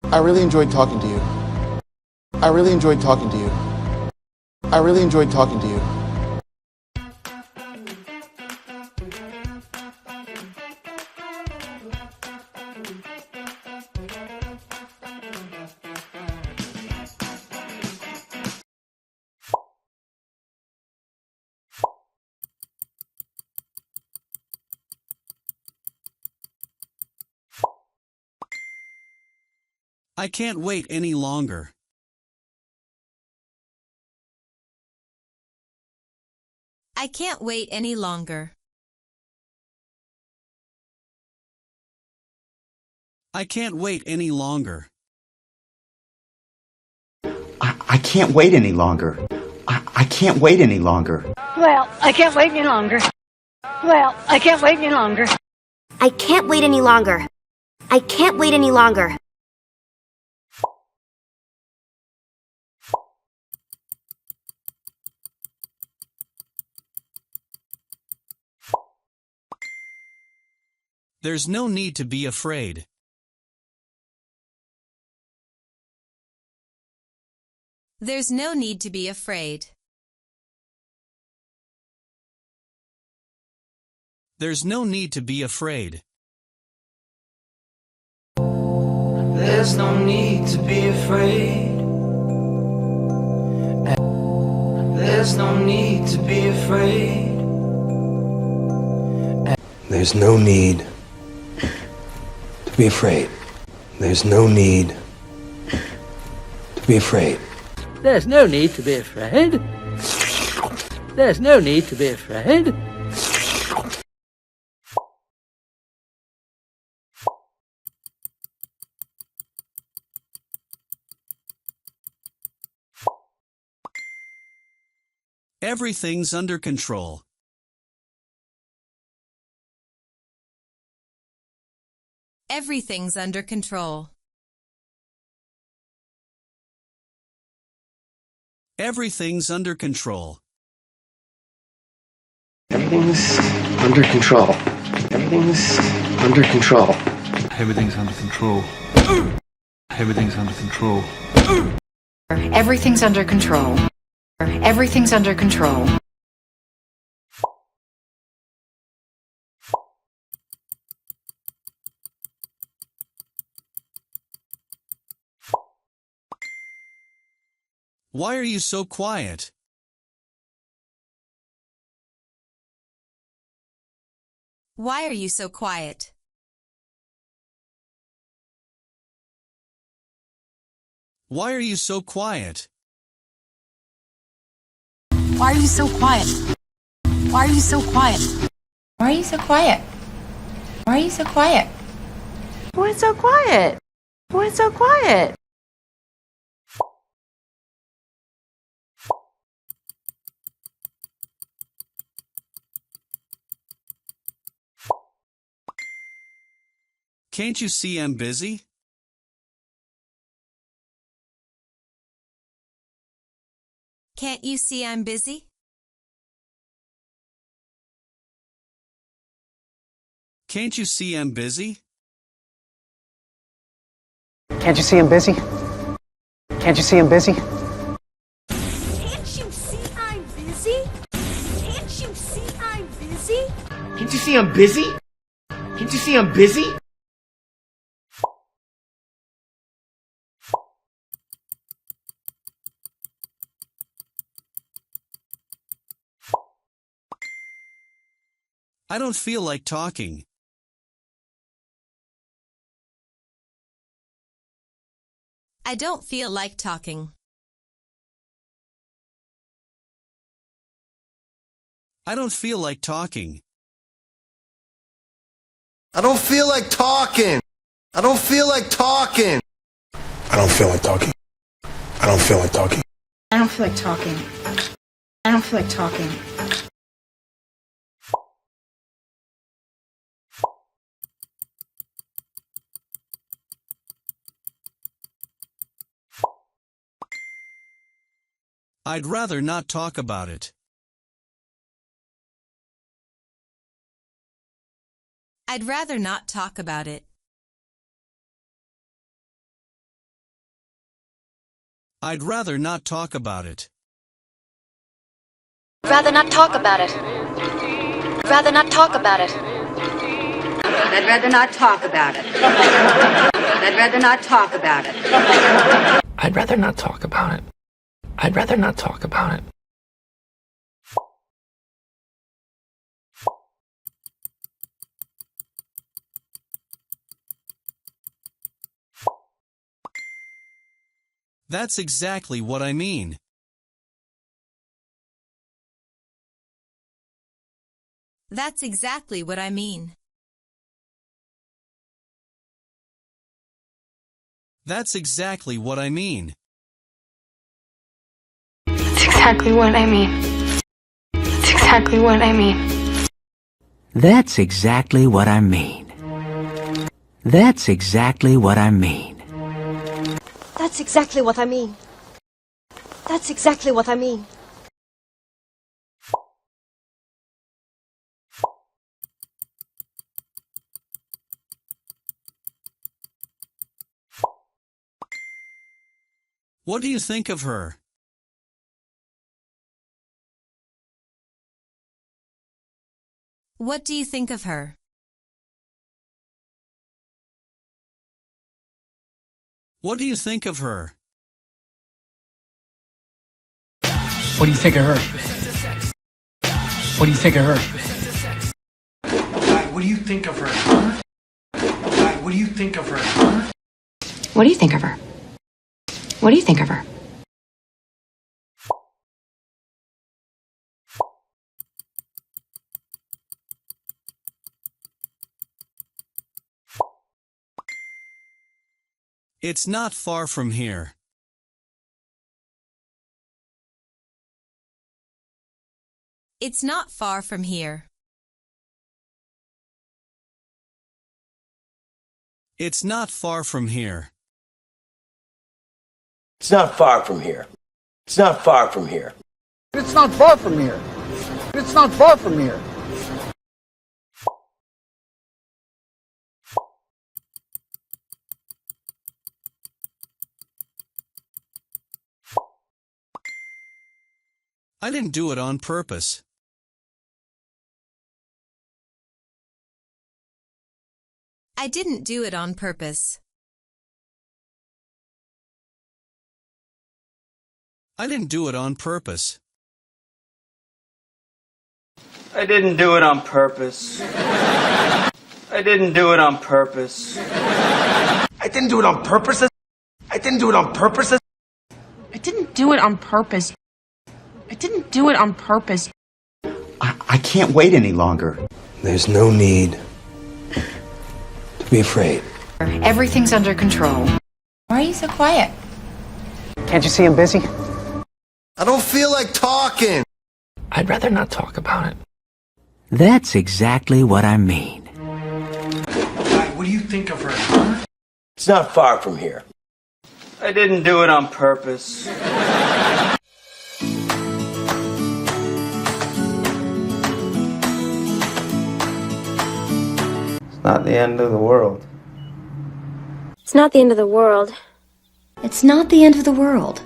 I really enjoyed talking to you. I really enjoyed talking to you. I really enjoyed talking to you. I can't wait any longer. I can't wait any longer. I can't wait any longer. I can't wait any longer. I can't wait any longer. Well, I can't wait any longer. Well, I can't wait any longer. I can't wait any longer. I can't wait any longer. There's no need to be afraid. There's no need to be afraid. There's no need to be afraid. There's no need to be afraid. There's no need to be afraid. There's no need to be afraid. There's no need to be afraid. There's no need to be afraid. There's no need to be afraid. Everything's under control. Everything's under control. Everything's under control. Everything's under control. Everything's under control. Everything's under control. Everything's under control. Everything's under control. Everything's under control. Why are you so quiet? Why are you so quiet? Why are you so quiet? Why are you so quiet? Why are you so quiet? Why are you so quiet? Why are you so quiet? What's so quiet? What's so quiet? Can't you see I'm busy? Can't you see I'm busy? Can't you see I'm busy? Can't you see I'm busy? Can't you see I'm busy? Can't you see I'm busy? Can't you see I'm busy? Can't you see I'm busy? Can't you see I'm busy? I don't feel like talking. I don't feel like talking. I don't feel like talking. I don't feel like talking. I don't feel like talking. I don't feel like talking. I don't feel like talking. I don't feel like talking. I don't feel like talking. I'd rather not talk about it. I'd rather not talk about it. I'd rather not talk about it. Rather not talk about it. Rather not talk about it. I'd rather not talk about it. I'd rather not talk about it. I'd rather not talk about it. I'd rather not talk about it. That's exactly what I mean. That's exactly what I mean. That's exactly what I mean. That's exactly what I mean. That's exactly what I mean. That's exactly what I mean. That's exactly what I mean. That's exactly what I mean. That's exactly what I mean. What do you think of her? What do you think of her? What do you think of her? What do you think of her? What do you think of her? What do you think of her? Huh? What do you think of her? Huh? What do you think of her? What do you think of her? It's not far from here. It's not far from here. It's not far from here. It's not far from here. It's not far from here. It's not far from here. It's not far from here. I didn't do it on purpose. I didn't do it on purpose. I didn't do it on purpose. I didn't do it on purpose. I didn't do it on purpose. I didn't do it on purpose. I didn't do it on purpose. I didn't do it on purpose. I didn't do it on purpose. I can't wait any longer. There's no need to be afraid. Everything's under control. Why are you so quiet? Can't you see I'm busy? I don't feel like talking. I'd rather not talk about it. That's exactly what I mean. What do you think of her? Huh? It's not far from here. I didn't do it on purpose. It's not the end of the world. It's not the end of the world. It's not the end of the world.